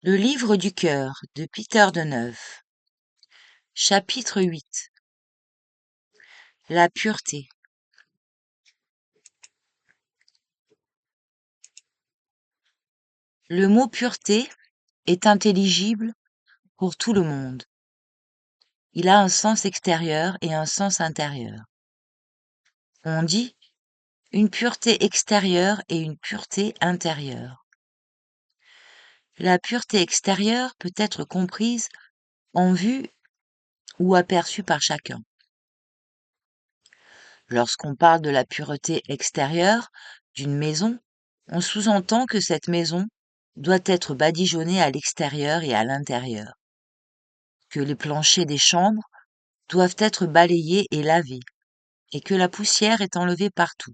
Le livre du cœur de Peter Deneuve. Chapitre 8. La pureté. Le mot pureté est intelligible pour tout le monde. Il a un sens extérieur et un sens intérieur. On dit une pureté extérieure et une pureté intérieure. La pureté extérieure peut être comprise en vue ou aperçue par chacun. Lorsqu'on parle de la pureté extérieure d'une maison, on sous-entend que cette maison doit être badigeonnée à l'extérieur et à l'intérieur, que les planchers des chambres doivent être balayés et lavés, et que la poussière est enlevée partout.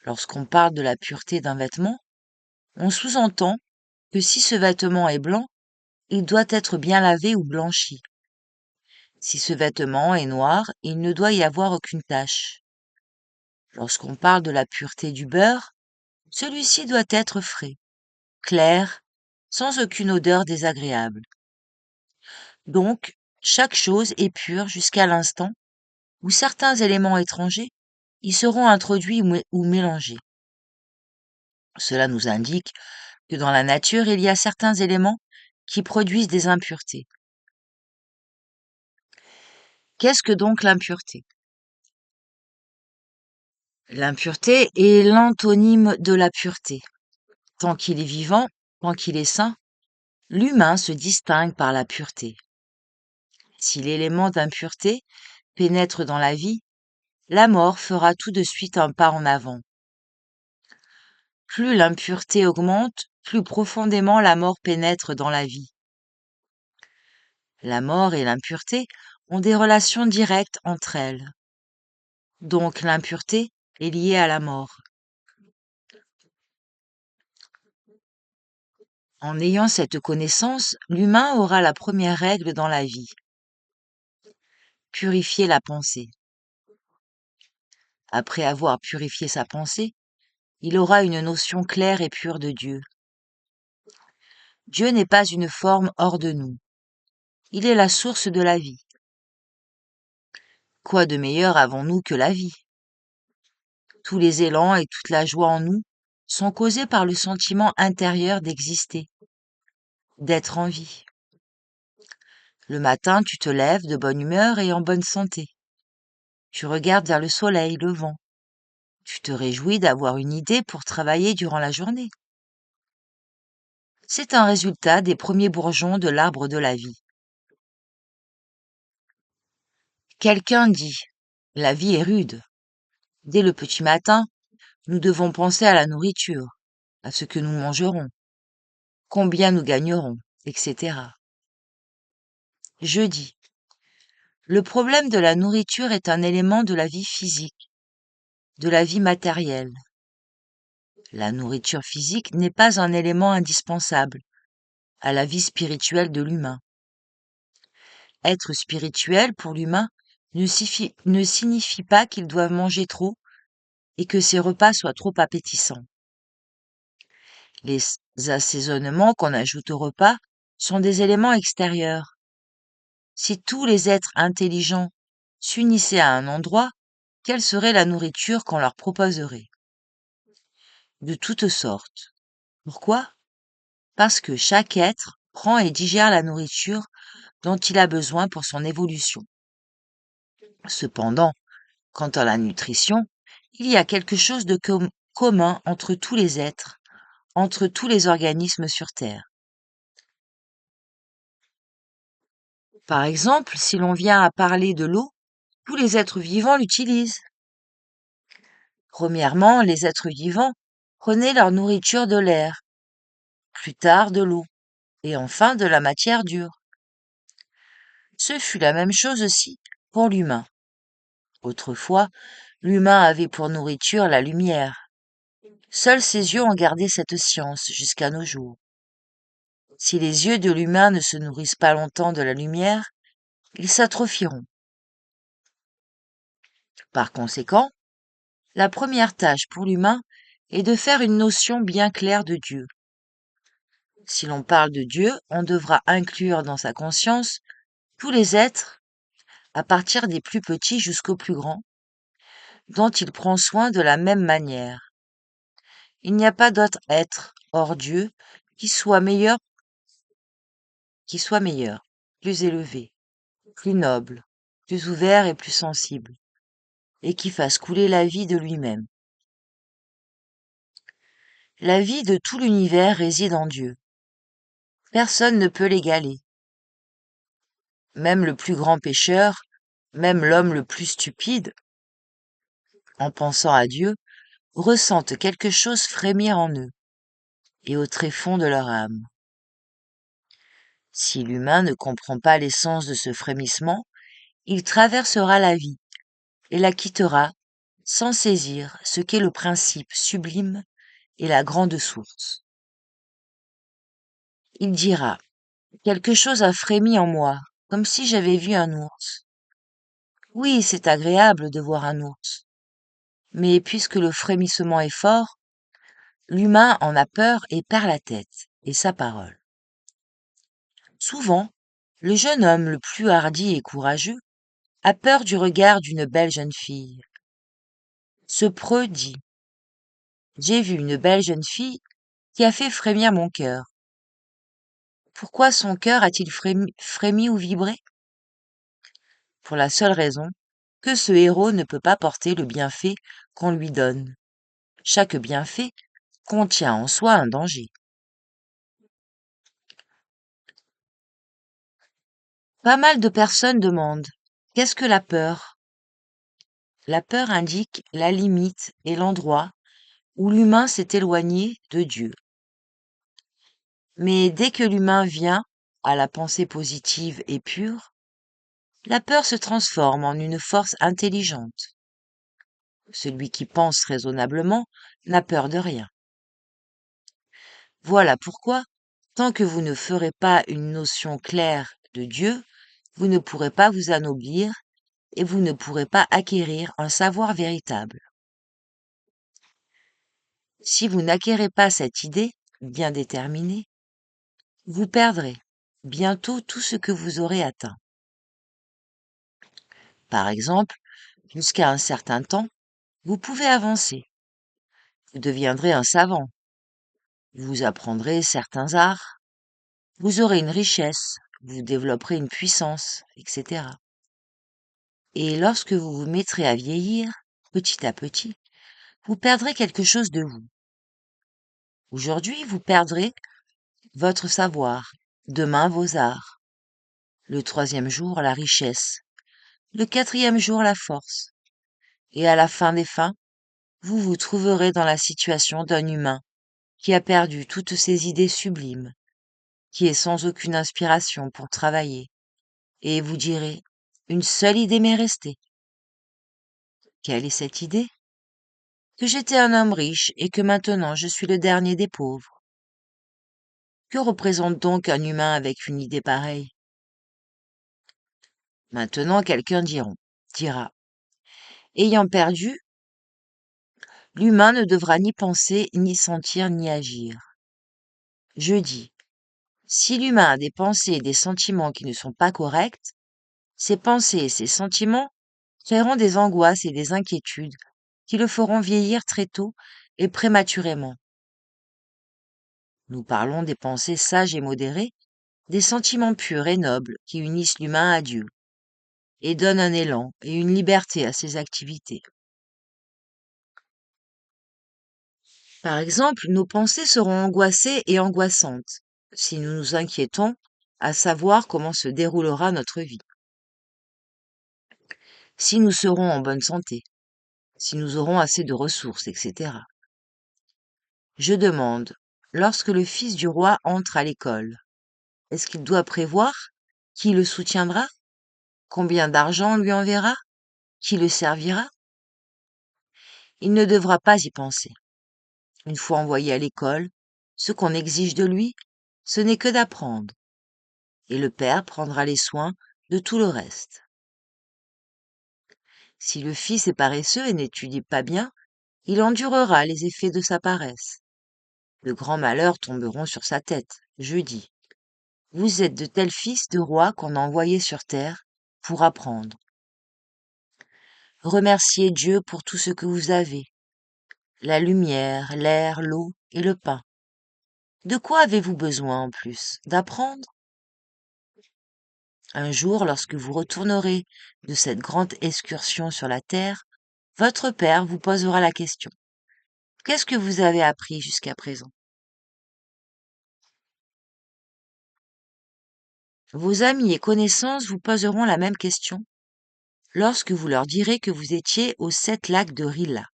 Lorsqu'on parle de la pureté d'un vêtement, on sous-entend que si ce vêtement est blanc, il doit être bien lavé ou blanchi. Si ce vêtement est noir, il ne doit y avoir aucune tache. Lorsqu'on parle de la pureté du beurre, celui-ci doit être frais, clair, sans aucune odeur désagréable. Donc, chaque chose est pure jusqu'à l'instant où certains éléments étrangers y seront introduits ou mélangés. Cela nous indique que dans la nature, il y a certains éléments qui produisent des impuretés. Qu'est-ce que donc l'impureté? L'impureté est l'antonyme de la pureté. Tant qu'il est vivant, tant qu'il est sain, l'humain se distingue par la pureté. Si l'élément d'impureté pénètre dans la vie, la mort fera tout de suite un pas en avant. Plus l'impureté augmente, plus profondément la mort pénètre dans la vie. La mort et l'impureté ont des relations directes entre elles. Donc l'impureté est liée à la mort. En ayant cette connaissance, l'humain aura la première règle dans la vie. Purifier la pensée. Après avoir purifié sa pensée, il aura une notion claire et pure de Dieu. Dieu n'est pas une forme hors de nous. Il est la source de la vie. Quoi de meilleur avons-nous que la vie? Tous les élans et toute la joie en nous sont causés par le sentiment intérieur d'exister, d'être en vie. Le matin, tu te lèves de bonne humeur et en bonne santé. Tu regardes vers le soleil levant. Tu te réjouis d'avoir une idée pour travailler durant la journée. C'est un résultat des premiers bourgeons de l'arbre de la vie. Quelqu'un dit, la vie est rude. Dès le petit matin, nous devons penser à la nourriture, à ce que nous mangerons, combien nous gagnerons, etc. Je dis, le problème de la nourriture est un élément de la vie physique, de la vie matérielle. La nourriture physique n'est pas un élément indispensable à la vie spirituelle de l'humain. Être spirituel pour l'humain ne signifie pas qu'il doive manger trop et que ses repas soient trop appétissants. Les assaisonnements qu'on ajoute au repas sont des éléments extérieurs. Si tous les êtres intelligents s'unissaient à un endroit, quelle serait la nourriture qu'on leur proposerait? De toutes sortes. Pourquoi? Parce que chaque être prend et digère la nourriture dont il a besoin pour son évolution. Cependant, quant à la nutrition, il y a quelque chose de commun entre tous les êtres, entre tous les organismes sur Terre. Par exemple, si l'on vient à parler de l'eau, tous les êtres vivants l'utilisent. Premièrement, les êtres vivants prenaient leur nourriture de l'air, plus tard de l'eau, et enfin de la matière dure. Ce fut la même chose aussi pour l'humain. Autrefois, l'humain avait pour nourriture la lumière. Seuls ses yeux ont gardé cette science jusqu'à nos jours. Si les yeux de l'humain ne se nourrissent pas longtemps de la lumière, ils s'atrophieront. Par conséquent, la première tâche pour l'humain est de faire une notion bien claire de Dieu. Si l'on parle de Dieu, on devra inclure dans sa conscience tous les êtres, à partir des plus petits jusqu'aux plus grands, dont il prend soin de la même manière. Il n'y a pas d'autre être, hors Dieu, qui soit meilleur, plus élevé, plus noble, plus ouvert et plus sensible, et qui fasse couler la vie de lui-même. La vie de tout l'univers réside en Dieu. Personne ne peut l'égaler. Même le plus grand pécheur, même l'homme le plus stupide, en pensant à Dieu, ressentent quelque chose frémir en eux et au tréfonds de leur âme. Si l'humain ne comprend pas l'essence de ce frémissement, il traversera la vie et la quittera sans saisir ce qu'est le principe sublime et la grande source. Il dira: quelque chose a frémi en moi, comme si j'avais vu un ours. Oui, c'est agréable de voir un ours, mais puisque le frémissement est fort, l'humain en a peur et perd la tête et sa parole. Souvent, le jeune homme le plus hardi et courageux a peur du regard d'une belle jeune fille. Ce preux dit: j'ai vu une belle jeune fille qui a fait frémir mon cœur. Pourquoi son cœur a-t-il frémi ou vibré? Pour la seule raison que ce héros ne peut pas porter le bienfait qu'on lui donne. Chaque bienfait contient en soi un danger. Pas mal de personnes demandent: qu'est-ce que la peur? La peur indique la limite et l'endroit où l'humain s'est éloigné de Dieu. Mais dès que l'humain vient à la pensée positive et pure, la peur se transforme en une force intelligente. Celui qui pense raisonnablement n'a peur de rien. Voilà pourquoi, tant que vous ne ferez pas une notion claire de Dieu, vous ne pourrez pas vous anoblir et vous ne pourrez pas acquérir un savoir véritable. Si vous n'acquérez pas cette idée bien déterminée, vous perdrez bientôt tout ce que vous aurez atteint. Par exemple, jusqu'à un certain temps, vous pouvez avancer. Vous deviendrez un savant. Vous apprendrez certains arts. Vous aurez une richesse. Vous développerez une puissance, etc. Et lorsque vous vous mettrez à vieillir, petit à petit, vous perdrez quelque chose de vous. Aujourd'hui, vous perdrez votre savoir, demain vos arts, le troisième jour la richesse, le quatrième jour la force, et à la fin des fins, vous vous trouverez dans la situation d'un humain qui a perdu toutes ses idées sublimes, qui est sans aucune inspiration pour travailler, et vous direz: une seule idée m'est restée. Quelle est cette idée? Que j'étais un homme riche et que maintenant je suis le dernier des pauvres. Que représente donc un humain avec une idée pareille? Maintenant quelqu'un dira: ayant perdu, l'humain ne devra ni penser, ni sentir, ni agir. Je dis: si l'humain a des pensées et des sentiments qui ne sont pas corrects, ces pensées et ces sentiments créeront des angoisses et des inquiétudes qui le feront vieillir très tôt et prématurément. Nous parlons des pensées sages et modérées, des sentiments purs et nobles qui unissent l'humain à Dieu et donnent un élan et une liberté à ses activités. Par exemple, nos pensées seront angoissées et angoissantes si nous nous inquiétons à savoir comment se déroulera notre vie. Si nous serons en bonne santé, si nous aurons assez de ressources, etc. Je demande: lorsque le fils du roi entre à l'école, est-ce qu'il doit prévoir qui le soutiendra? Combien d'argent on lui enverra? Qui le servira? Il ne devra pas y penser. Une fois envoyé à l'école, ce qu'on exige de lui, ce n'est que d'apprendre, et le père prendra les soins de tout le reste. Si le fils est paresseux et n'étudie pas bien, il endurera les effets de sa paresse. De grands malheurs tomberont sur sa tête, Je dis, vous êtes de tels fils de rois qu'on a envoyés sur terre pour apprendre. Remerciez Dieu pour tout ce que vous avez, la lumière, l'air, l'eau et le pain. De quoi avez-vous besoin en plus? D'apprendre? Un jour, lorsque vous retournerez de cette grande excursion sur la terre, votre père vous posera la question. Qu'est-ce que vous avez appris jusqu'à présent? Vos amis et connaissances vous poseront la même question lorsque vous leur direz que vous étiez aux 7 lacs de Rila.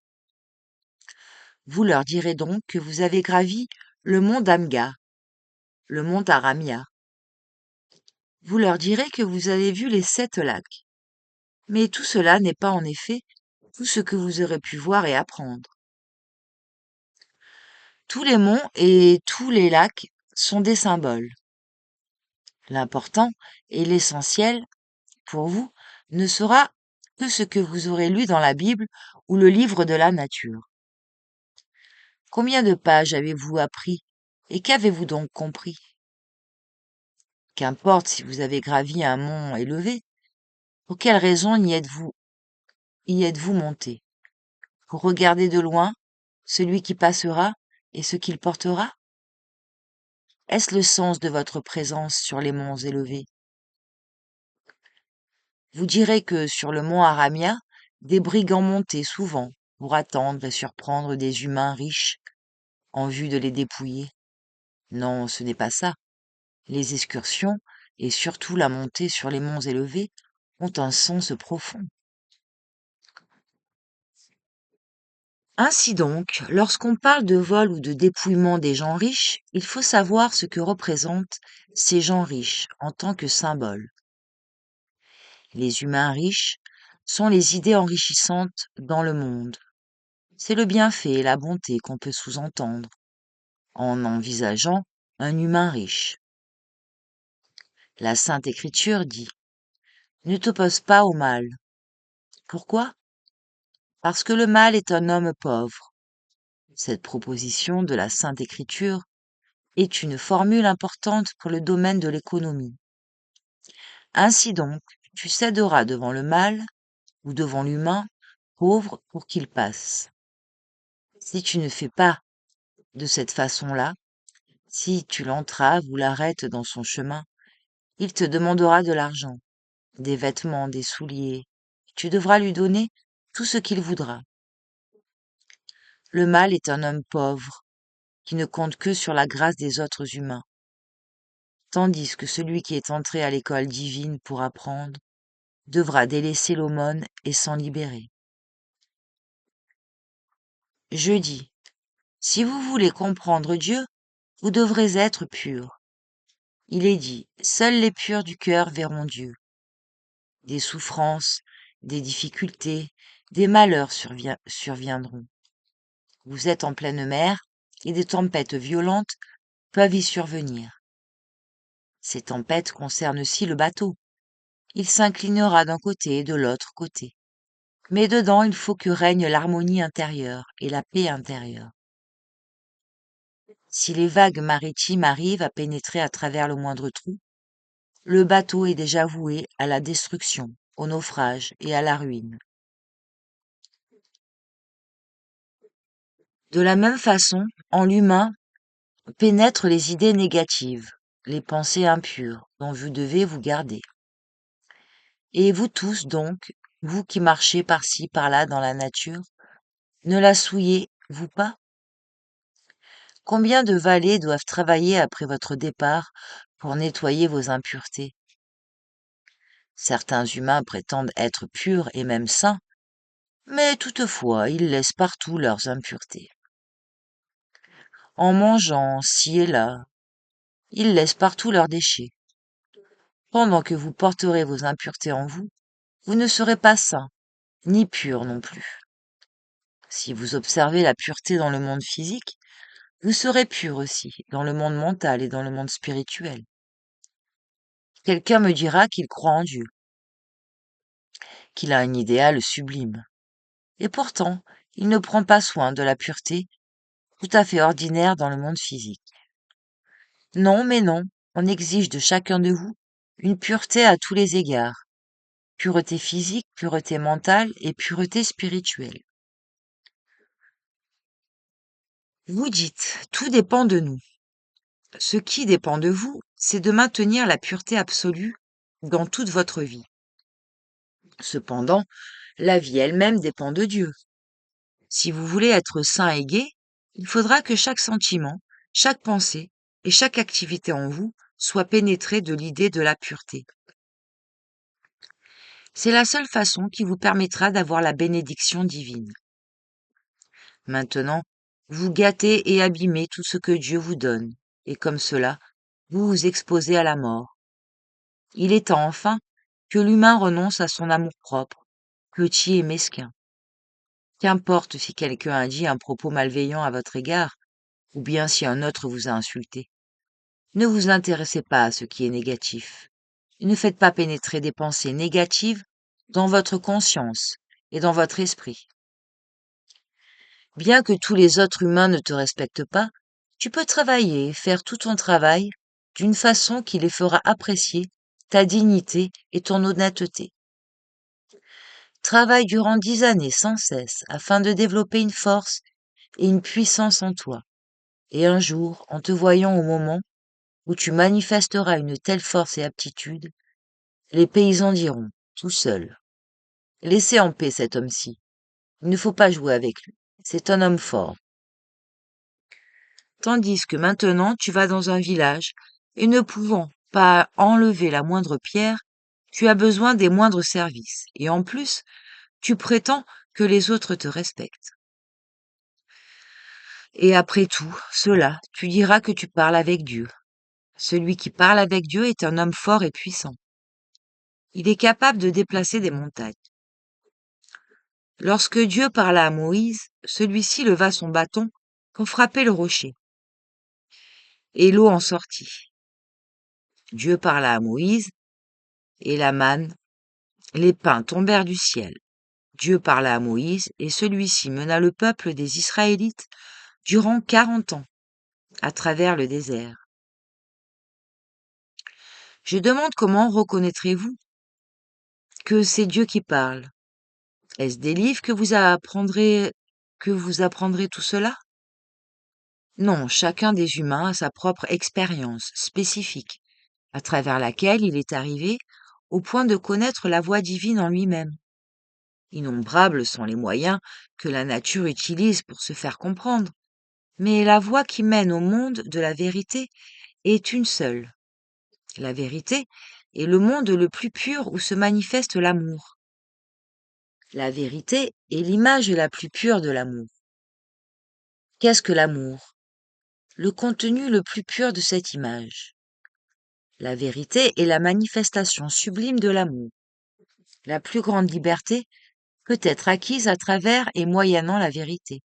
Vous leur direz donc que vous avez gravi le mont Damga, le mont Aramia. Vous leur direz que vous avez vu les 7 lacs. Mais tout cela n'est pas en effet tout ce que vous aurez pu voir et apprendre. Tous les monts et tous les lacs sont des symboles. L'important et l'essentiel pour vous ne sera que ce que vous aurez lu dans la Bible ou le livre de la nature. Combien de pages avez-vous appris et qu'avez-vous donc compris? Qu'importe si vous avez gravi un mont élevé, pour quelle raison y êtes-vous monté? Pour regarder de loin celui qui passera et ce qu'il portera? Est-ce le sens de votre présence sur les monts élevés? Vous direz que sur le mont Aramia, des brigands montaient souvent pour attendre et surprendre des humains riches en vue de les dépouiller. Non, ce n'est pas ça. Les excursions, et surtout la montée sur les monts élevés, ont un sens profond. Ainsi donc, lorsqu'on parle de vol ou de dépouillement des gens riches, il faut savoir ce que représentent ces gens riches en tant que symbole. Les humains riches sont les idées enrichissantes dans le monde. C'est le bienfait et la bonté qu'on peut sous-entendre en envisageant un humain riche. La Sainte Écriture dit: ne t'oppose pas au mal. Pourquoi? Parce que le mal est un homme pauvre. Cette proposition de la Sainte Écriture est une formule importante pour le domaine de l'économie. Ainsi donc, tu céderas devant le mal ou devant l'humain pauvre pour qu'il passe. Si tu ne fais pas de cette façon-là, si tu l'entraves ou l'arrêtes dans son chemin, il te demandera de l'argent, des vêtements, des souliers. Tu devras lui donner tout ce qu'il voudra. Le mal est un homme pauvre qui ne compte que sur la grâce des autres humains, tandis que celui qui est entré à l'école divine pour apprendre devra délaisser l'aumône et s'en libérer. Je dis, si vous voulez comprendre Dieu, vous devrez être purs. Il est dit, seuls les purs du cœur verront Dieu. Des souffrances, des difficultés, des malheurs surviendront. Vous êtes en pleine mer et des tempêtes violentes peuvent y survenir. Ces tempêtes concernent aussi le bateau. Il s'inclinera d'un côté et de l'autre côté. Mais dedans, il faut que règne l'harmonie intérieure et la paix intérieure. Si les vagues maritimes arrivent à pénétrer à travers le moindre trou, le bateau est déjà voué à la destruction, au naufrage et à la ruine. De la même façon, en l'humain pénètrent les idées négatives, les pensées impures dont vous devez vous garder. Et vous tous donc, vous qui marchez par-ci par-là dans la nature, ne la souillez-vous pas? Combien de valets doivent travailler après votre départ pour nettoyer vos impuretés? Certains humains prétendent être purs et même saints, mais toutefois ils laissent partout leurs impuretés. En mangeant ci et là, ils laissent partout leurs déchets. Pendant que vous porterez vos impuretés en vous, vous ne serez pas saints, ni purs non plus. Si vous observez la pureté dans le monde physique, vous serez purs aussi dans le monde mental et dans le monde spirituel. Quelqu'un me dira qu'il croit en Dieu, qu'il a un idéal sublime. Et pourtant, il ne prend pas soin de la pureté tout à fait ordinaire dans le monde physique. Non, mais non, on exige de chacun de vous une pureté à tous les égards, pureté physique, pureté mentale et pureté spirituelle. Vous dites, tout dépend de nous. Ce qui dépend de vous, c'est de maintenir la pureté absolue dans toute votre vie. Cependant, la vie elle-même dépend de Dieu. Si vous voulez être saint et gai, il faudra que chaque sentiment, chaque pensée et chaque activité en vous soit pénétrée de l'idée de la pureté. C'est la seule façon qui vous permettra d'avoir la bénédiction divine. Maintenant, vous gâtez et abîmez tout ce que Dieu vous donne, et comme cela, vous vous exposez à la mort. Il est temps enfin que l'humain renonce à son amour-propre, petit et mesquin. Qu'importe si quelqu'un a dit un propos malveillant à votre égard, ou bien si un autre vous a insulté. Ne vous intéressez pas à ce qui est négatif. Et ne faites pas pénétrer des pensées négatives dans votre conscience et dans votre esprit. Bien que tous les autres humains ne te respectent pas, tu peux travailler et faire tout ton travail d'une façon qui les fera apprécier ta dignité et ton honnêteté. Travaille durant 10 années sans cesse afin de développer une force et une puissance en toi. Et un jour, en te voyant au moment où tu manifesteras une telle force et aptitude, les paysans diront, tout seuls, laissez en paix cet homme-ci. Il ne faut pas jouer avec lui. C'est un homme fort. Tandis que maintenant tu vas dans un village, et ne pouvant pas enlever la moindre pierre, tu as besoin des moindres services, et en plus, tu prétends que les autres te respectent. Et après tout, cela, tu diras que tu parles avec Dieu. Celui qui parle avec Dieu est un homme fort et puissant. Il est capable de déplacer des montagnes. Lorsque Dieu parla à Moïse, celui-ci leva son bâton pour frapper le rocher, et l'eau en sortit. Dieu parla à Moïse, et la manne, les pains tombèrent du ciel. Dieu parla à Moïse, et celui-ci mena le peuple des Israélites durant 40 ans, à travers le désert. Je demande comment reconnaîtrez-vous que c'est Dieu qui parle? Est-ce des livres que vous apprendrez tout cela? Non, chacun des humains a sa propre expérience spécifique, à travers laquelle il est arrivé au point de connaître la voix divine en lui-même. Innombrables sont les moyens que la nature utilise pour se faire comprendre, mais la voie qui mène au monde de la vérité est une seule. La vérité est le monde le plus pur où se manifeste l'amour. La vérité est l'image la plus pure de l'amour. Qu'est-ce que l'amour? Le contenu le plus pur de cette image. La vérité est la manifestation sublime de l'amour. La plus grande liberté peut être acquise à travers et moyennant la vérité.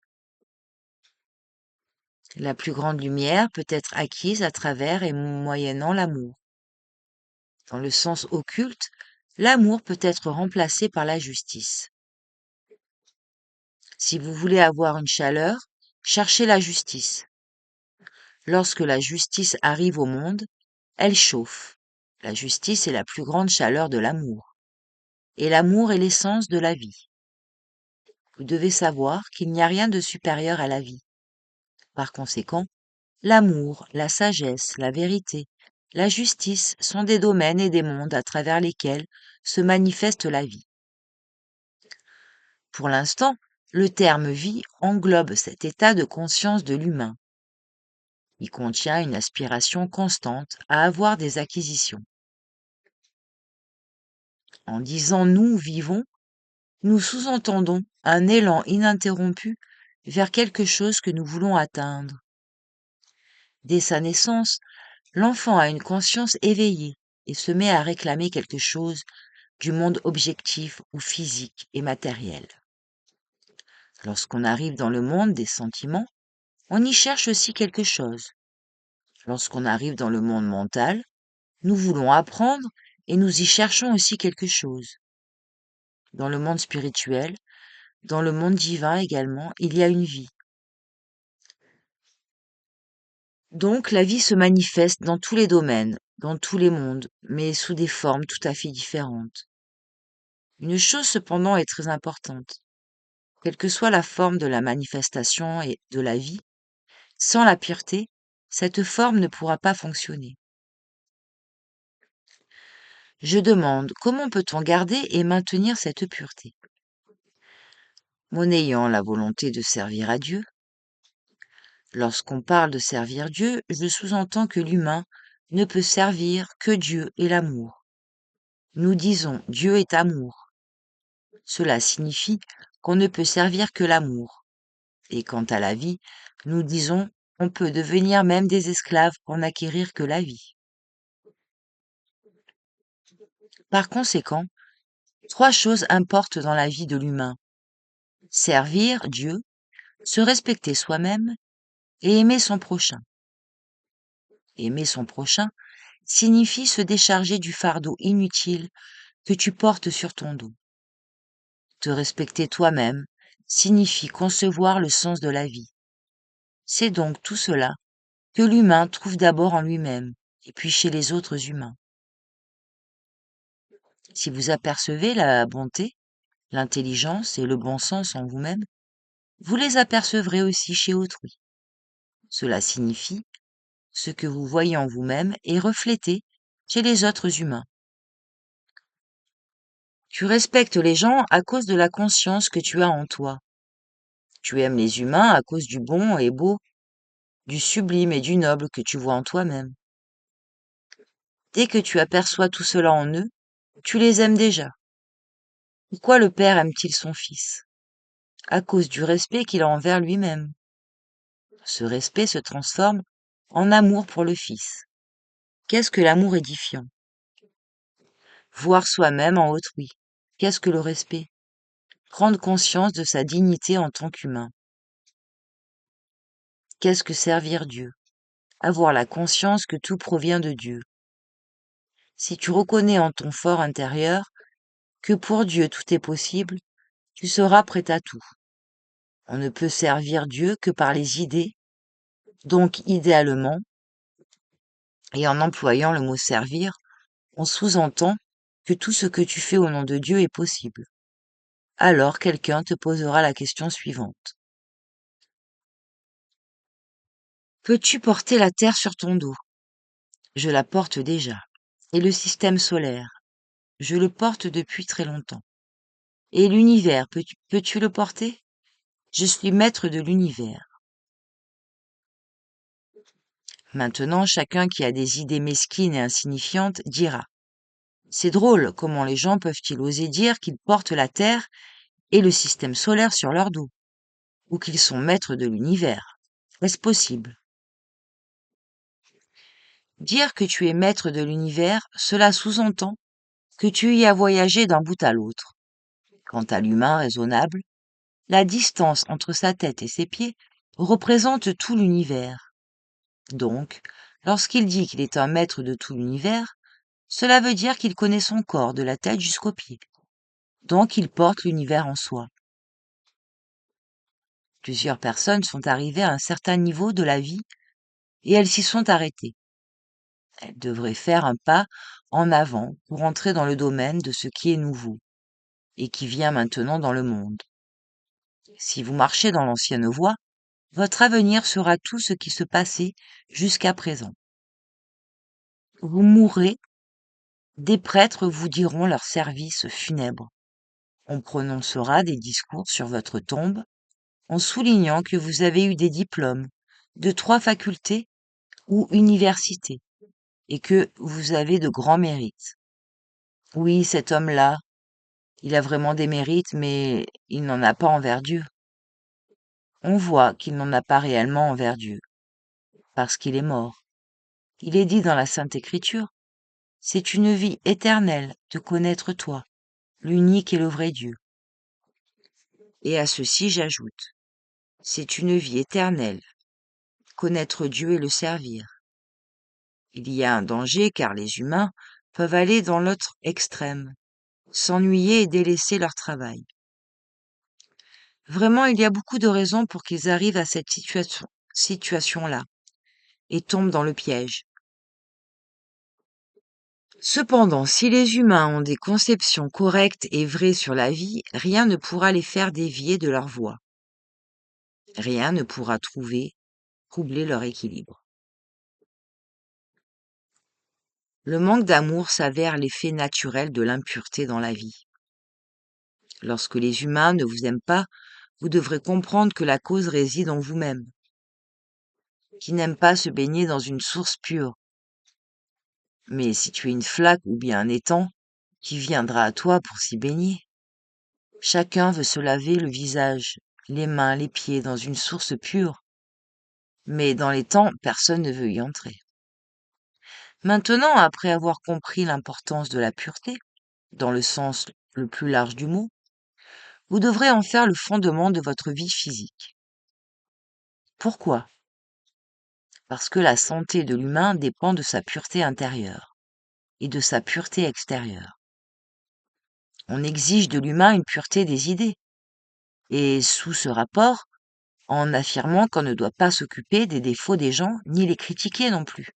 La plus grande lumière peut être acquise à travers et moyennant l'amour. Dans le sens occulte, l'amour peut être remplacé par la justice. Si vous voulez avoir une chaleur, cherchez la justice. Lorsque la justice arrive au monde, elle chauffe. La justice est la plus grande chaleur de l'amour. Et l'amour est l'essence de la vie. Vous devez savoir qu'il n'y a rien de supérieur à la vie. Par conséquent, l'amour, la sagesse, la vérité, la justice sont des domaines et des mondes à travers lesquels se manifeste la vie. Pour l'instant, le terme vie englobe cet état de conscience de l'humain. Il contient une aspiration constante à avoir des acquisitions. En disant nous vivons, nous sous-entendons un élan ininterrompu vers quelque chose que nous voulons atteindre. Dès sa naissance, l'enfant a une conscience éveillée et se met à réclamer quelque chose du monde objectif ou physique et matériel. Lorsqu'on arrive dans le monde des sentiments, on y cherche aussi quelque chose. Lorsqu'on arrive dans le monde mental, nous voulons apprendre et nous y cherchons aussi quelque chose. Dans le monde spirituel, dans le monde divin également, il y a une vie. Donc la vie se manifeste dans tous les domaines, dans tous les mondes, mais sous des formes tout à fait différentes. Une chose cependant est très importante. Quelle que soit la forme de la manifestation et de la vie, sans la pureté, cette forme ne pourra pas fonctionner. Je demande comment peut-on garder et maintenir cette pureté? En ayant la volonté de servir à Dieu. Lorsqu'on parle de servir Dieu, je sous-entends que l'humain ne peut servir que Dieu et l'amour. Nous disons Dieu est amour. Cela signifie qu'on ne peut servir que l'amour. Et quant à la vie, nous disons on peut devenir même des esclaves pour n'acquérir que la vie. Par conséquent, trois choses importent dans la vie de l'humain. Servir Dieu, se respecter soi-même et aimer son prochain. Aimer son prochain signifie se décharger du fardeau inutile que tu portes sur ton dos. Te respecter toi-même signifie concevoir le sens de la vie. C'est donc tout cela que l'humain trouve d'abord en lui-même et puis chez les autres humains. Si vous apercevez la bonté, l'intelligence et le bon sens en vous-même, vous les apercevrez aussi chez autrui. Cela signifie ce que vous voyez en vous-même est reflété chez les autres humains. Tu respectes les gens à cause de la conscience que tu as en toi. Tu aimes les humains à cause du bon et beau, du sublime et du noble que tu vois en toi-même. Dès que tu aperçois tout cela en eux, tu les aimes déjà. Pourquoi le Père aime-t-il son Fils? À cause du respect qu'il a envers lui-même. Ce respect se transforme en amour pour le Fils. Qu'est-ce que l'amour édifiant? Voir soi-même en autrui. Qu'est-ce que le respect? Prendre conscience de sa dignité en tant qu'humain. Qu'est-ce que servir Dieu? Avoir la conscience que tout provient de Dieu. Si tu reconnais en ton fort intérieur que pour Dieu tout est possible, tu seras prêt à tout. On ne peut servir Dieu que par les idées, donc idéalement, et en employant le mot servir, on sous-entend que tout ce que tu fais au nom de Dieu est possible. Alors quelqu'un te posera la question suivante. Peux-tu porter la Terre sur ton dos? Je la porte déjà. Et le système solaire? Je le porte depuis très longtemps. Et l'univers, peux-tu le porter? Je suis maître de l'univers. Maintenant, chacun qui a des idées mesquines et insignifiantes dira. C'est drôle, comment les gens peuvent-ils oser dire qu'ils portent la Terre et le système solaire sur leur dos, ou qu'ils sont maîtres de l'univers? Est-ce possible? Dire que tu es maître de l'univers, cela sous-entend que tu y as voyagé d'un bout à l'autre. Quant à l'humain raisonnable, la distance entre sa tête et ses pieds représente tout l'univers. Donc, lorsqu'il dit qu'il est un maître de tout l'univers, cela veut dire qu'il connaît son corps de la tête jusqu'aux pieds. Donc il porte l'univers en soi. Plusieurs personnes sont arrivées à un certain niveau de la vie et elles s'y sont arrêtées. Elles devraient faire un pas en avant pour entrer dans le domaine de ce qui est nouveau et qui vient maintenant dans le monde. Si vous marchez dans l'ancienne voie, votre avenir sera tout ce qui se passait jusqu'à présent. Vous mourrez, des prêtres vous diront leurs services funèbres. On prononcera des discours sur votre tombe en soulignant que vous avez eu des diplômes de 3 facultés ou universités et que vous avez de grands mérites. Oui, cet homme-là, il a vraiment des mérites, mais il n'en a pas envers Dieu. On voit qu'il n'en a pas réellement envers Dieu, parce qu'il est mort. Il est dit dans la Sainte Écriture, c'est une vie éternelle de connaître toi, l'unique et le vrai Dieu. Et à ceci j'ajoute, c'est une vie éternelle, connaître Dieu et le servir. Il y a un danger car les humains peuvent aller dans l'autre extrême, s'ennuyer et délaisser leur travail. Vraiment, il y a beaucoup de raisons pour qu'ils arrivent à cette situation-là. et tombent dans le piège. Cependant, si les humains ont des conceptions correctes et vraies sur la vie, rien ne pourra les faire dévier de leur voie. Rien ne pourra troubler leur équilibre. Le manque d'amour s'avère l'effet naturel de l'impureté dans la vie. Lorsque les humains ne vous aiment pas, vous devrez comprendre que la cause réside en vous-même, qui n'aime pas se baigner dans une source pure. Mais si tu es une flaque ou bien un étang, qui viendra à toi pour s'y baigner? Chacun veut se laver le visage, les mains, les pieds dans une source pure, mais dans l'étang, personne ne veut y entrer. Maintenant, après avoir compris l'importance de la pureté, dans le sens le plus large du mot, vous devrez en faire le fondement de votre vie physique. Pourquoi? Parce que la santé de l'humain dépend de sa pureté intérieure et de sa pureté extérieure. On exige de l'humain une pureté des idées, et sous ce rapport, en affirmant qu'on ne doit pas s'occuper des défauts des gens, ni les critiquer non plus.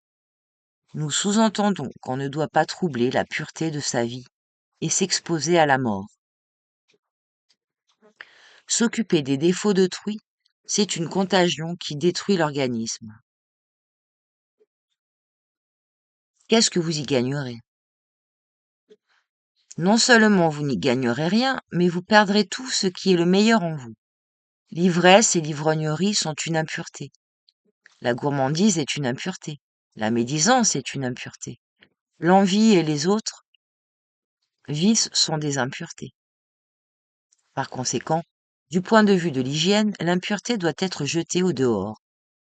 Nous sous-entendons qu'on ne doit pas troubler la pureté de sa vie et s'exposer à la mort. S'occuper des défauts d'autrui, c'est une contagion qui détruit l'organisme. Qu'est-ce que vous y gagnerez? Non seulement vous n'y gagnerez rien, mais vous perdrez tout ce qui est le meilleur en vous. L'ivresse et l'ivrognerie sont une impureté. La gourmandise est une impureté. La médisance est une impureté. L'envie et les autres vices sont des impuretés. Par conséquent, du point de vue de l'hygiène, l'impureté doit être jetée au dehors,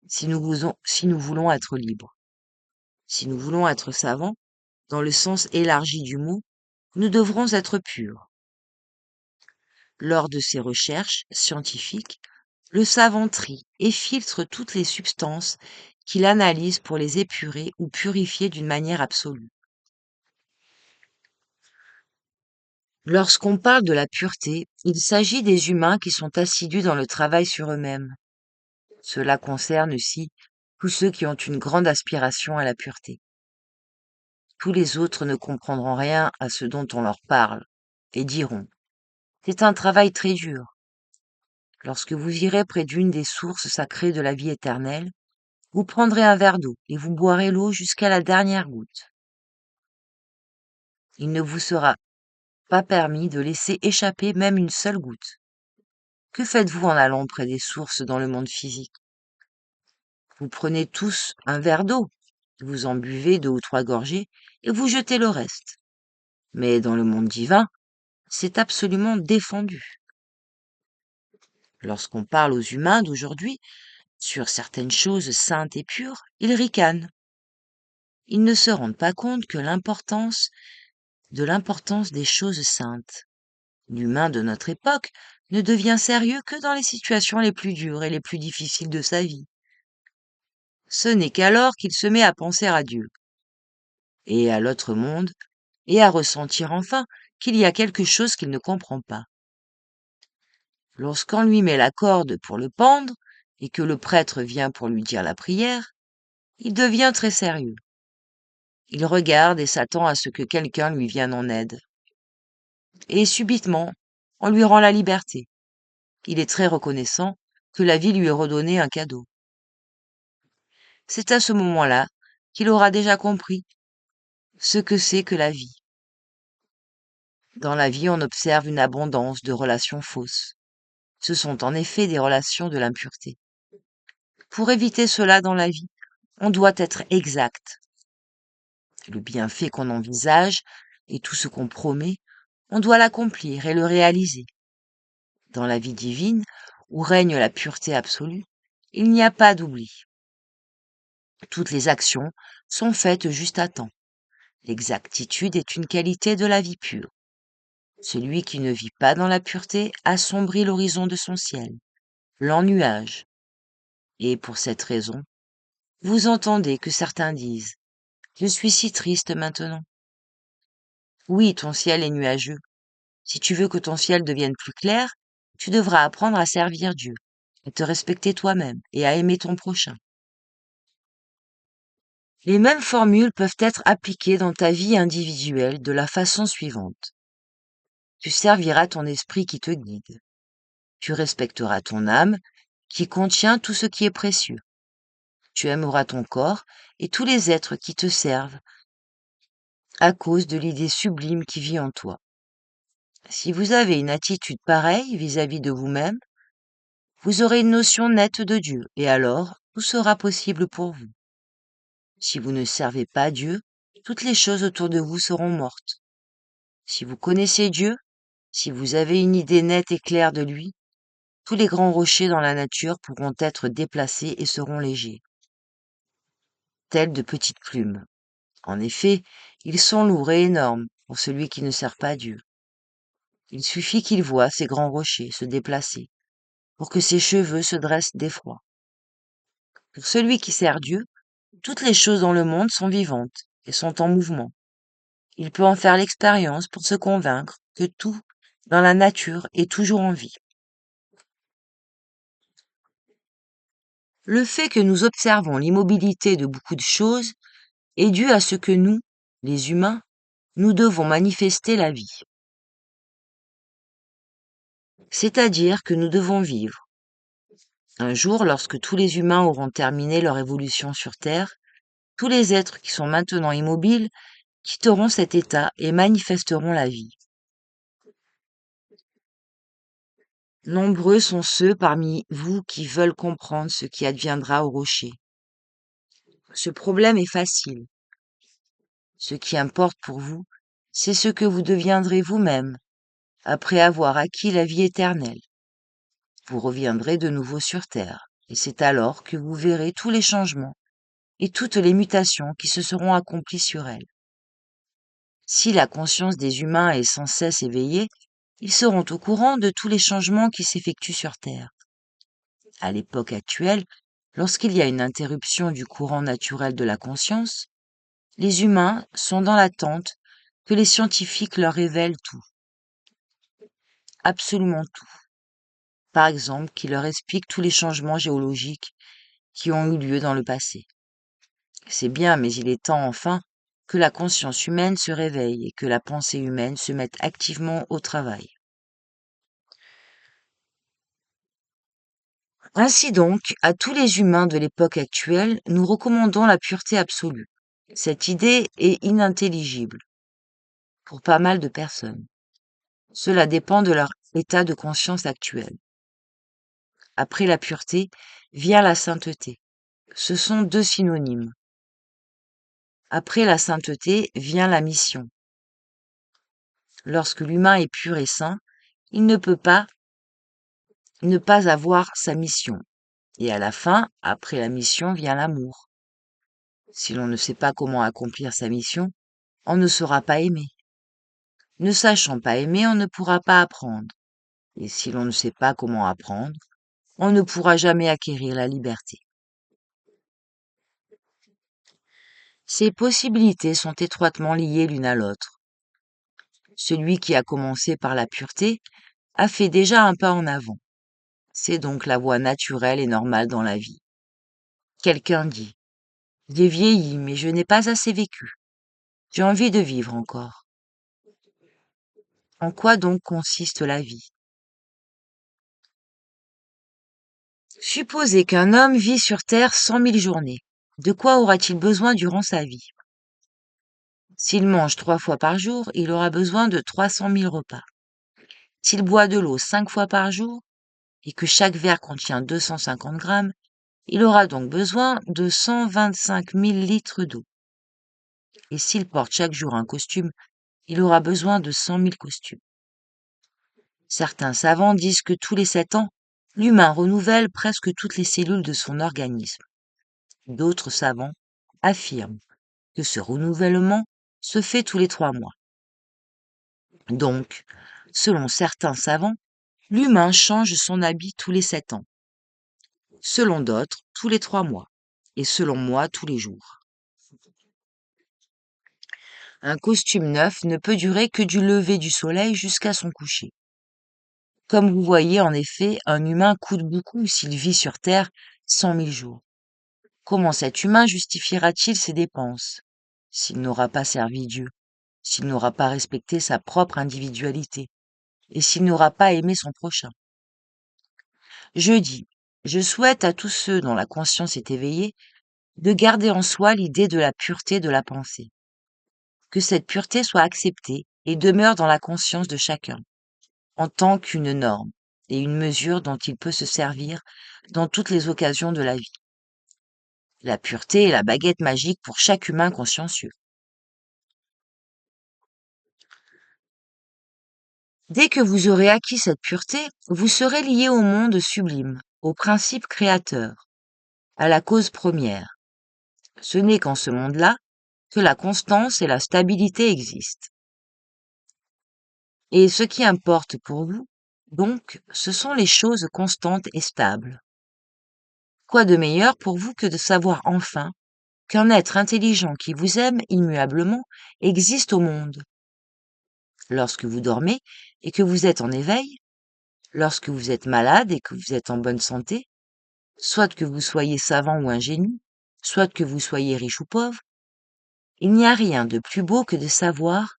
si nous voulons être libres. Si nous voulons être savants, dans le sens élargi du mot, nous devrons être purs. Lors de ses recherches scientifiques, le savant trie et filtre toutes les substances qu'il analyse pour les épurer ou purifier d'une manière absolue. Lorsqu'on parle de la pureté, il s'agit des humains qui sont assidus dans le travail sur eux-mêmes. Cela concerne aussi tous ceux qui ont une grande aspiration à la pureté. Tous les autres ne comprendront rien à ce dont on leur parle et diront: c'est un travail très dur. Lorsque vous irez près d'une des sources sacrées de la vie éternelle, vous prendrez un verre d'eau et vous boirez l'eau jusqu'à la dernière goutte. Il ne vous sera pas permis de laisser échapper même une seule goutte. Que faites-vous en allant près des sources dans le monde physique? Vous prenez tous un verre d'eau, vous en buvez 2 ou 3 gorgées et vous jetez le reste. Mais dans le monde divin, c'est absolument défendu. Lorsqu'on parle aux humains d'aujourd'hui sur certaines choses saintes et pures, ils ricanent. Ils ne se rendent pas compte de l'importance des choses saintes. L'humain de notre époque ne devient sérieux que dans les situations les plus dures et les plus difficiles de sa vie. Ce n'est qu'alors qu'il se met à penser à Dieu et à l'autre monde et à ressentir enfin qu'il y a quelque chose qu'il ne comprend pas. Lorsqu'on lui met la corde pour le pendre et que le prêtre vient pour lui dire la prière, il devient très sérieux. Il regarde et s'attend à ce que quelqu'un lui vienne en aide. Et subitement, on lui rend la liberté. Il est très reconnaissant que la vie lui ait redonné un cadeau. C'est à ce moment-là qu'il aura déjà compris ce que c'est que la vie. Dans la vie, on observe une abondance de relations fausses. Ce sont en effet des relations de l'impureté. Pour éviter cela dans la vie, on doit être exact. Le bienfait qu'on envisage et tout ce qu'on promet, on doit l'accomplir et le réaliser. Dans la vie divine, où règne la pureté absolue, il n'y a pas d'oubli. Toutes les actions sont faites juste à temps. L'exactitude est une qualité de la vie pure. Celui qui ne vit pas dans la pureté assombrit l'horizon de son ciel, l'ennuage. Et pour cette raison, vous entendez que certains disent: je suis si triste maintenant. Oui, ton ciel est nuageux. Si tu veux que ton ciel devienne plus clair, tu devras apprendre à servir Dieu, à te respecter toi-même et à aimer ton prochain. Les mêmes formules peuvent être appliquées dans ta vie individuelle de la façon suivante. Tu serviras ton esprit qui te guide. Tu respecteras ton âme qui contient tout ce qui est précieux. Tu aimeras ton corps et tous les êtres qui te servent à cause de l'idée sublime qui vit en toi. Si vous avez une attitude pareille vis-à-vis de vous-même, vous aurez une notion nette de Dieu et alors tout sera possible pour vous. Si vous ne servez pas Dieu, toutes les choses autour de vous seront mortes. Si vous connaissez Dieu, si vous avez une idée nette et claire de lui, tous les grands rochers dans la nature pourront être déplacés et seront légers, tels de petites plumes. En effet, ils sont lourds et énormes pour celui qui ne sert pas Dieu. Il suffit qu'il voie ces grands rochers se déplacer pour que ses cheveux se dressent d'effroi. Pour celui qui sert Dieu, toutes les choses dans le monde sont vivantes et sont en mouvement. Il peut en faire l'expérience pour se convaincre que tout dans la nature est toujours en vie. Le fait que nous observons l'immobilité de beaucoup de choses est dû à ce que nous, les humains, nous devons manifester la vie. C'est-à-dire que nous devons vivre. Un jour, lorsque tous les humains auront terminé leur évolution sur Terre, tous les êtres qui sont maintenant immobiles quitteront cet état et manifesteront la vie. Nombreux sont ceux parmi vous qui veulent comprendre ce qui adviendra au rocher. Ce problème est facile. Ce qui importe pour vous, c'est ce que vous deviendrez vous-même après avoir acquis la vie éternelle. Vous reviendrez de nouveau sur Terre, et c'est alors que vous verrez tous les changements et toutes les mutations qui se seront accomplies sur elle. Si la conscience des humains est sans cesse éveillée, ils seront au courant de tous les changements qui s'effectuent sur Terre. À l'époque actuelle, lorsqu'il y a une interruption du courant naturel de la conscience, les humains sont dans l'attente que les scientifiques leur révèlent tout, absolument tout. Par exemple, qu'ils leur expliquent tous les changements géologiques qui ont eu lieu dans le passé. C'est bien, mais il est temps enfin que la conscience humaine se réveille et que la pensée humaine se mette activement au travail. Ainsi donc, à tous les humains de l'époque actuelle, nous recommandons la pureté absolue. Cette idée est inintelligible pour pas mal de personnes. Cela dépend de leur état de conscience actuel. Après la pureté vient la sainteté. Ce sont deux synonymes. Après la sainteté vient la mission. Lorsque l'humain est pur et saint, il ne peut pas ne pas avoir sa mission. Et à la fin, après la mission, vient l'amour. Si l'on ne sait pas comment accomplir sa mission, on ne saura pas aimer. Ne sachant pas aimer, on ne pourra pas apprendre. Et si l'on ne sait pas comment apprendre, on ne pourra jamais acquérir la liberté. Ces possibilités sont étroitement liées l'une à l'autre. Celui qui a commencé par la pureté a fait déjà un pas en avant. C'est donc la voie naturelle et normale dans la vie. Quelqu'un dit: j'ai vieilli, mais je n'ai pas assez vécu. J'ai envie de vivre encore. En quoi donc consiste la vie? Supposez qu'un homme vit sur Terre 100 000 journées. De quoi aura-t-il besoin durant sa vie? S'il mange 3 fois par jour, il aura besoin de 300 000 repas. S'il boit de l'eau 5 fois par jour, et que chaque verre contient 250 grammes, il aura donc besoin de 125 000 litres d'eau. Et s'il porte chaque jour un costume, il aura besoin de 100 000 costumes. Certains savants disent que tous les 7 ans, l'humain renouvelle presque toutes les cellules de son organisme. D'autres savants affirment que ce renouvellement se fait tous les 3 mois. Donc, selon certains savants, l'humain change son habit tous les 7 ans. Selon d'autres, tous les 3 mois. Et selon moi, tous les jours. Un costume neuf ne peut durer que du lever du soleil jusqu'à son coucher. Comme vous voyez, en effet, un humain coûte beaucoup s'il vit sur Terre 100 000 jours. Comment cet humain justifiera-t-il ses dépenses s'il n'aura pas servi Dieu, s'il n'aura pas respecté sa propre individualité et s'il n'aura pas aimé son prochain? Je dis, je souhaite à tous ceux dont la conscience est éveillée de garder en soi l'idée de la pureté de la pensée, que cette pureté soit acceptée et demeure dans la conscience de chacun, en tant qu'une norme et une mesure dont il peut se servir dans toutes les occasions de la vie. La pureté est la baguette magique pour chaque humain consciencieux. Dès que vous aurez acquis cette pureté, vous serez lié au monde sublime, au principe créateur, à la cause première. Ce n'est qu'en ce monde-là que la constance et la stabilité existent. Et ce qui importe pour vous, donc, ce sont les choses constantes et stables. Quoi de meilleur pour vous que de savoir enfin qu'un être intelligent qui vous aime immuablement existe au monde? Lorsque vous dormez et que vous êtes en éveil, lorsque vous êtes malade et que vous êtes en bonne santé, soit que vous soyez savant ou ingénu, soit que vous soyez riche ou pauvre, il n'y a rien de plus beau que de savoir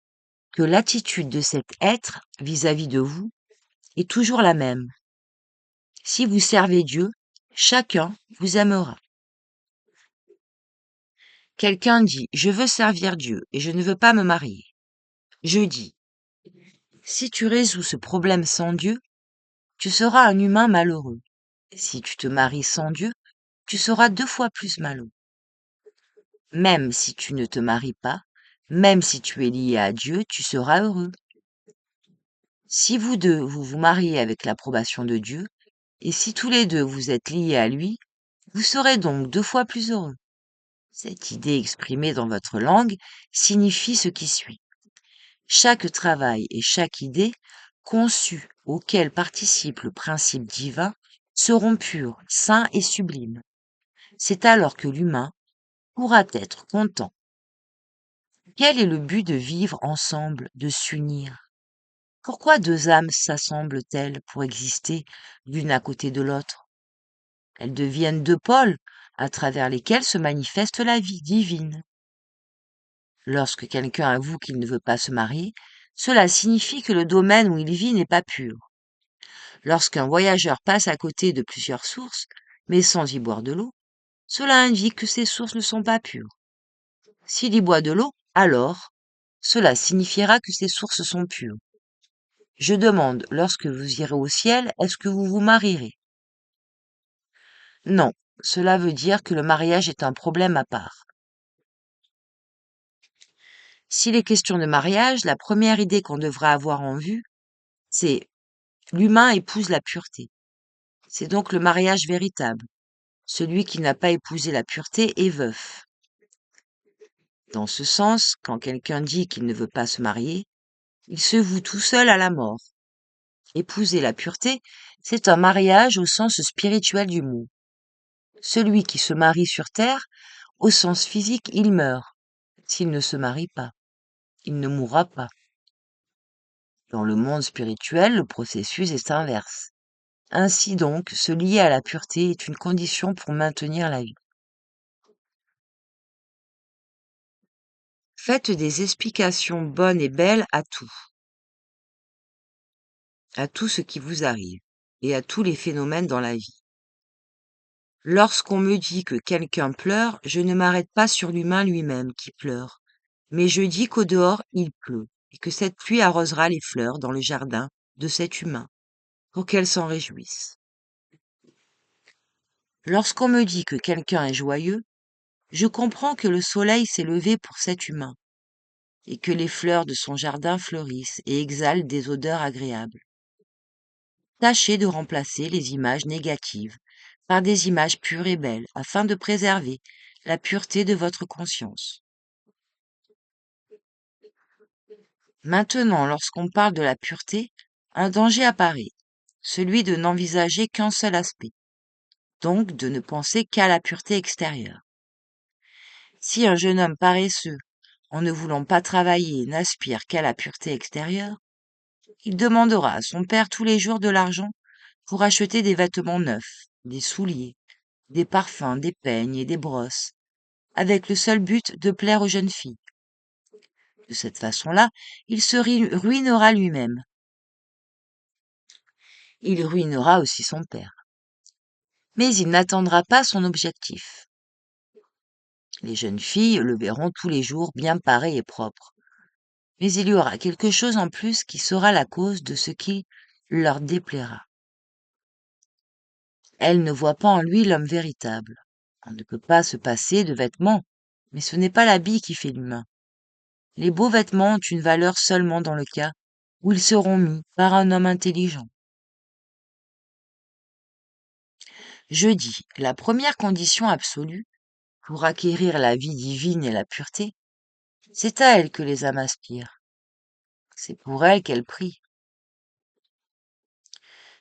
que l'attitude de cet être vis-à-vis de vous est toujours la même. Si vous servez Dieu, chacun vous aimera. Quelqu'un dit, je veux servir Dieu et je ne veux pas me marier. Je dis, si tu résous ce problème sans Dieu, tu seras un humain malheureux. Si tu te maries sans Dieu, tu seras 2 fois plus malheureux. Même si tu ne te maries pas, même si tu es lié à Dieu, tu seras heureux. Si vous deux, vous vous mariez avec l'approbation de Dieu, et si tous les deux vous êtes liés à lui, vous serez donc 2 fois plus heureux. Cette idée exprimée dans votre langue signifie ce qui suit. Chaque travail et chaque idée conçue auquel participe le principe divin seront purs, saints et sublimes. C'est alors que l'humain pourra être content. Quel est le but de vivre ensemble, de s'unir? Pourquoi 2 âmes s'assemblent-elles pour exister l'une à côté de l'autre? Elles deviennent 2 pôles à travers lesquels se manifeste la vie divine. Lorsque quelqu'un avoue qu'il ne veut pas se marier, cela signifie que le domaine où il vit n'est pas pur. Lorsqu'un voyageur passe à côté de plusieurs sources, mais sans y boire de l'eau, cela indique que ces sources ne sont pas pures. S'il y boit de l'eau, alors, cela signifiera que ces sources sont pures. Je demande, lorsque vous irez au ciel, est-ce que vous vous marierez? Non, cela veut dire que le mariage est un problème à part. S'il est question de mariage, la première idée qu'on devra avoir en vue, c'est l'humain épouse la pureté. C'est donc le mariage véritable. Celui qui n'a pas épousé la pureté est veuf. Dans ce sens, quand quelqu'un dit qu'il ne veut pas se marier, il se voue tout seul à la mort. Épouser la pureté, c'est un mariage au sens spirituel du mot. Celui qui se marie sur terre, au sens physique, il meurt. S'il ne se marie pas, il ne mourra pas. Dans le monde spirituel, le processus est inverse. Ainsi donc, se lier à la pureté est une condition pour maintenir la vie. Faites des explications bonnes et belles à tout ce qui vous arrive, et à tous les phénomènes dans la vie. Lorsqu'on me dit que quelqu'un pleure, je ne m'arrête pas sur l'humain lui-même qui pleure, mais je dis qu'au dehors il pleut, et que cette pluie arrosera les fleurs dans le jardin de cet humain, pour qu'elles s'en réjouissent. Lorsqu'on me dit que quelqu'un est joyeux, je comprends que le soleil s'est levé pour cet humain, et que les fleurs de son jardin fleurissent et exhalent des odeurs agréables. Tâchez de remplacer les images négatives par des images pures et belles afin de préserver la pureté de votre conscience. Maintenant, lorsqu'on parle de la pureté, un danger apparaît, celui de n'envisager qu'un seul aspect, donc de ne penser qu'à la pureté extérieure. Si un jeune homme paresseux, en ne voulant pas travailler, n'aspire qu'à la pureté extérieure, il demandera à son père tous les jours de l'argent pour acheter des vêtements neufs, des souliers, des parfums, des peignes et des brosses, avec le seul but de plaire aux jeunes filles. De cette façon-là, il se ruinera lui-même. Il ruinera aussi son père. Mais il n'atteindra pas son objectif. Les jeunes filles le verront tous les jours bien paré et propre. Mais il y aura quelque chose en plus qui sera la cause de ce qui leur déplaira. Elles ne voient pas en lui l'homme véritable. On ne peut pas se passer de vêtements, mais ce n'est pas l'habit qui fait l'humain. Les beaux vêtements ont une valeur seulement dans le cas où ils seront mis par un homme intelligent. Je dis, la première condition absolue pour acquérir la vie divine et la pureté, c'est à elle que les âmes aspirent. C'est pour elle qu'elles prient.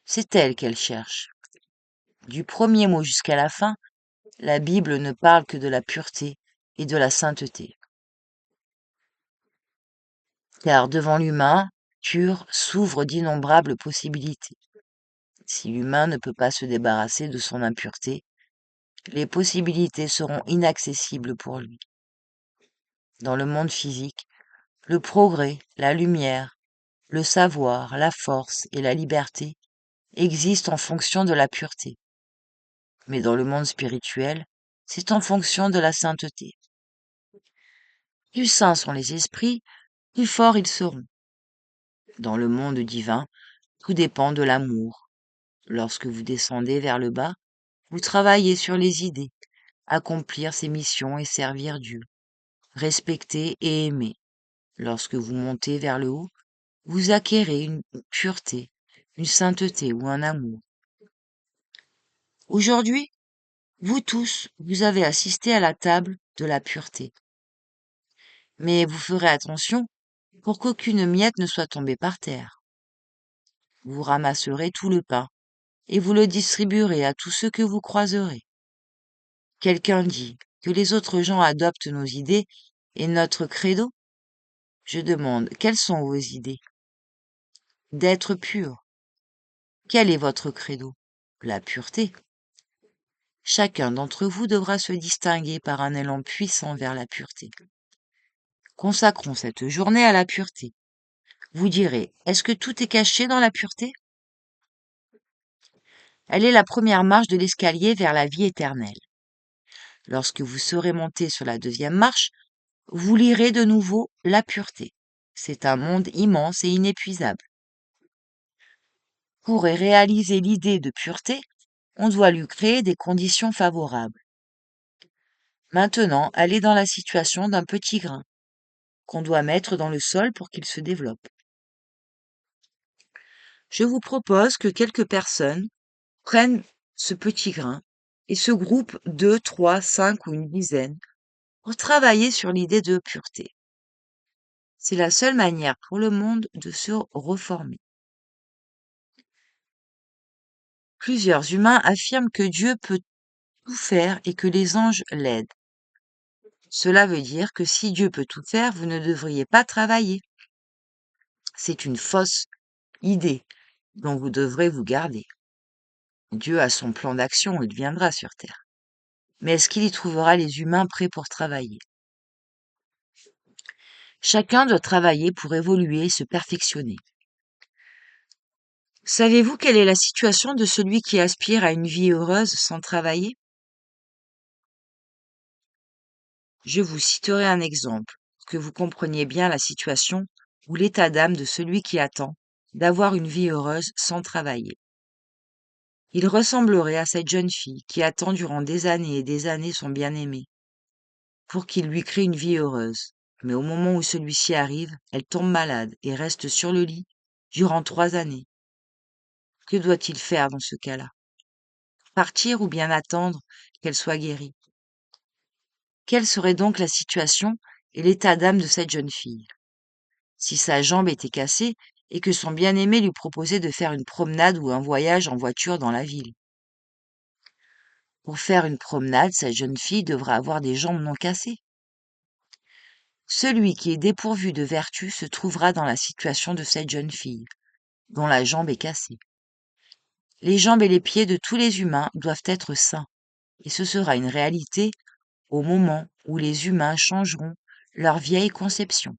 C'est elle qu'elles cherchent. Du premier mot jusqu'à la fin, la Bible ne parle que de la pureté et de la sainteté. Car devant l'humain, pur s'ouvrent d'innombrables possibilités. Si l'humain ne peut pas se débarrasser de son impureté, les possibilités seront inaccessibles pour lui. Dans le monde physique, le progrès, la lumière, le savoir, la force et la liberté existent en fonction de la pureté. Mais dans le monde spirituel, c'est en fonction de la sainteté. Plus saints sont les esprits, plus forts ils seront. Dans le monde divin, tout dépend de l'amour. Lorsque vous descendez vers le bas, vous travaillez sur les idées, accomplir ses missions et servir Dieu, respecter et aimer. Lorsque vous montez vers le haut, vous acquérez une pureté, une sainteté ou un amour. Aujourd'hui, vous tous, vous avez assisté à la table de la pureté. Mais vous ferez attention pour qu'aucune miette ne soit tombée par terre. Vous ramasserez tout le pain et vous le distribuerez à tous ceux que vous croiserez. Quelqu'un dit que les autres gens adoptent nos idées et notre credo. Je demande, quelles sont vos idées? D'être pur. Quel est votre credo? La pureté. Chacun d'entre vous devra se distinguer par un élan puissant vers la pureté. Consacrons cette journée à la pureté. Vous direz, est-ce que tout est caché dans la pureté? Elle est la première marche de l'escalier vers la vie éternelle. Lorsque vous serez monté sur la deuxième marche, vous lirez de nouveau la pureté. C'est un monde immense et inépuisable. Pour réaliser l'idée de pureté, on doit lui créer des conditions favorables. Maintenant, elle est dans la situation d'un petit grain qu'on doit mettre dans le sol pour qu'il se développe. Je vous propose que quelques personnes prennent ce petit grain et se groupent 2, 3, 5 ou une dizaine pour travailler sur l'idée de pureté. C'est la seule manière pour le monde de se reformer. Plusieurs humains affirment que Dieu peut tout faire et que les anges l'aident. Cela veut dire que si Dieu peut tout faire, vous ne devriez pas travailler. C'est une fausse idée dont vous devrez vous garder. Dieu a son plan d'action, il viendra sur Terre. Mais est-ce qu'il y trouvera les humains prêts pour travailler? Chacun doit travailler pour évoluer et se perfectionner. Savez-vous quelle est la situation de celui qui aspire à une vie heureuse sans travailler? Je vous citerai un exemple pour que vous compreniez bien la situation ou l'état d'âme de celui qui attend d'avoir une vie heureuse sans travailler. Il ressemblerait à cette jeune fille qui attend durant des années et des années son bien-aimé pour qu'il lui crée une vie heureuse. Mais au moment où celui-ci arrive, elle tombe malade et reste sur le lit durant 3 années. Que doit-il faire dans ce cas-là? Partir ou bien attendre qu'elle soit guérie? Quelle serait donc la situation et l'état d'âme de cette jeune fille? Si sa jambe était cassée et que son bien-aimé lui proposait de faire une promenade ou un voyage en voiture dans la ville. Pour faire une promenade, cette jeune fille devra avoir des jambes non cassées. Celui qui est dépourvu de vertu se trouvera dans la situation de cette jeune fille, dont la jambe est cassée. Les jambes et les pieds de tous les humains doivent être sains. et ce sera une réalité au moment où les humains changeront leur vieille conception.